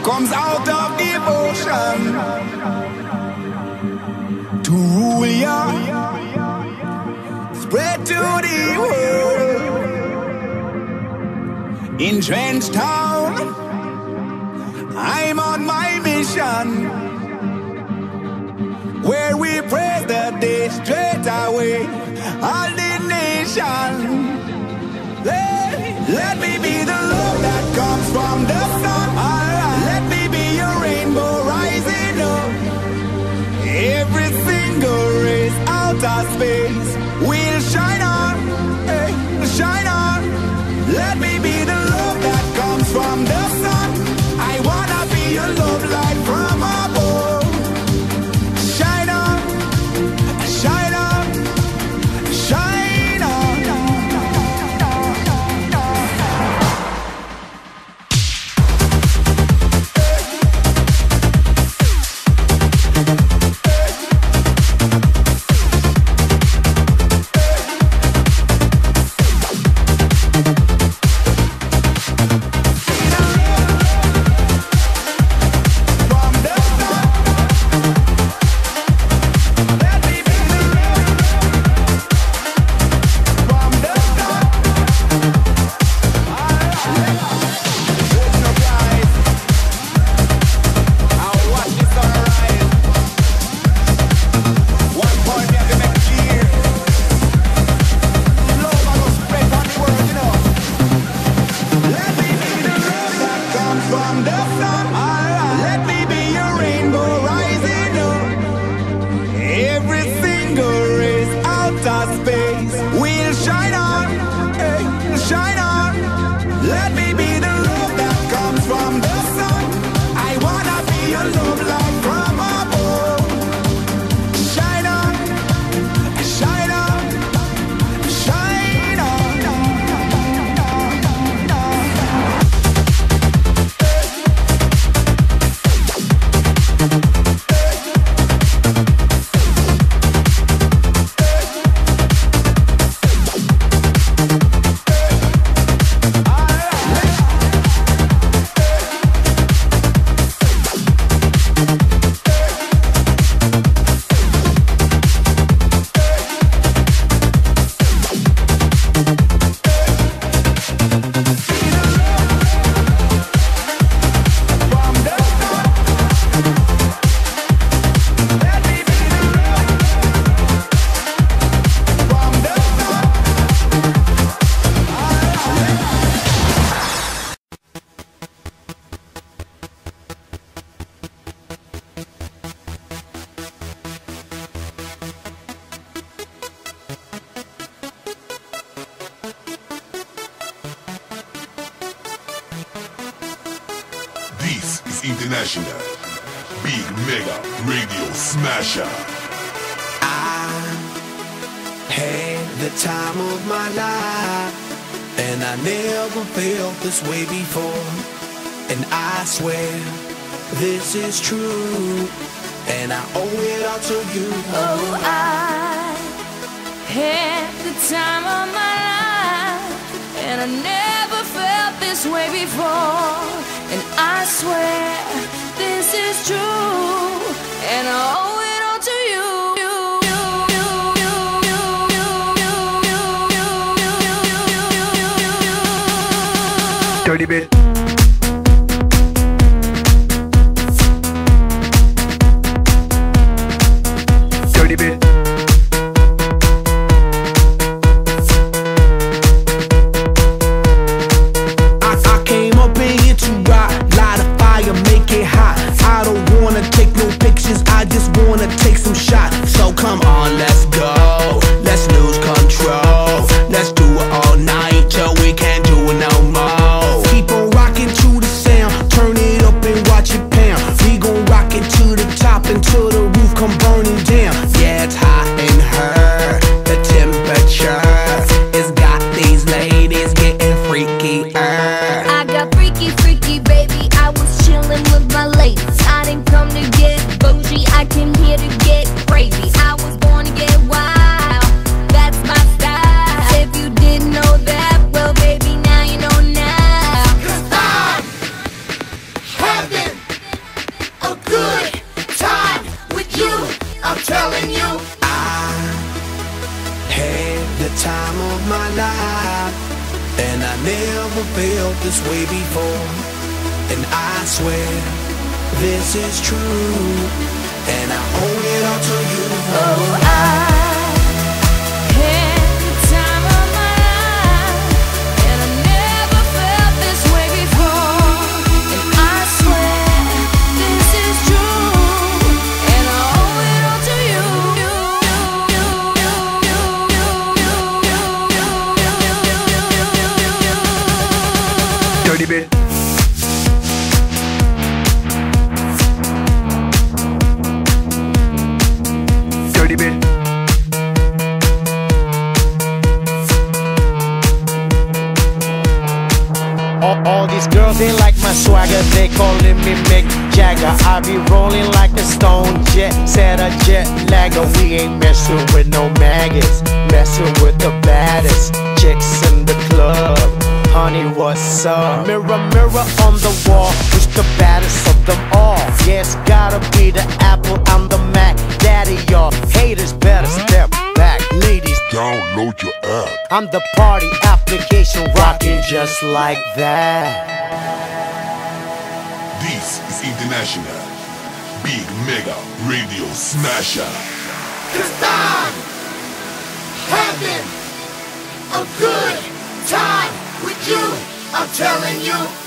comes out of devotion to rule ya, spread to the world. In Trench Town, I'm on my mission, where we praise the day straight away, all the nation. Let me be the love that comes from the sun. Let me be your rainbow rising up. Every single race out of space will shine on, shine on. Let me be the love that comes from the sun. I wanna be your love light from above. Shine on, shine on, shine on. International Big Mega Radio Smasher. I had the time of my life, and I never felt this way before. And I swear this is true, and I owe it all to you. Oh, I had the time of my life, and I never felt this way before. And I swear this is true, and I owe it all to you. Dirty bit. Dirty bit. I came up in here to rock, light a fire, make it hot. I don't wanna take no pictures, I just wanna take some shots. So come on, let's go, let's lose control. Let's do it all night till we can't do it no more. Keep on rocking to the sound, turn it up and watch it pound. We gon' rock it to the top until the roof come burning down. Yeah, it's hot in her, the temperature has got these ladies getting freaky. I got freaky, freaky, baby. I was chillin' with my ladies. I didn't come to get bougie, I came here to get never felt this way before, and I swear this is true, and I owe it all to you. Oh, I had the time of my life, and I never felt this way before, and I swear this is true, and I owe it all to you. Dirty bit. Dirty bit. All these girls, they like my swagger, they calling me Mick Jagger. I be rolling like a stone jet, set a jet lagger. We ain't messing with no maggots, messing with the baddest chicks in the club. Honey, what's up? Mirror, mirror on the wall, who's the baddest of them all? Yeah, it's gotta be the Apple, I'm the Mac. Daddy, y'all haters better step back. Ladies, Download your app. I'm the party application, rocking just like that. This is International Big Mega Radio Smasher. 'Cause I'm having a good time with you. I'm telling you.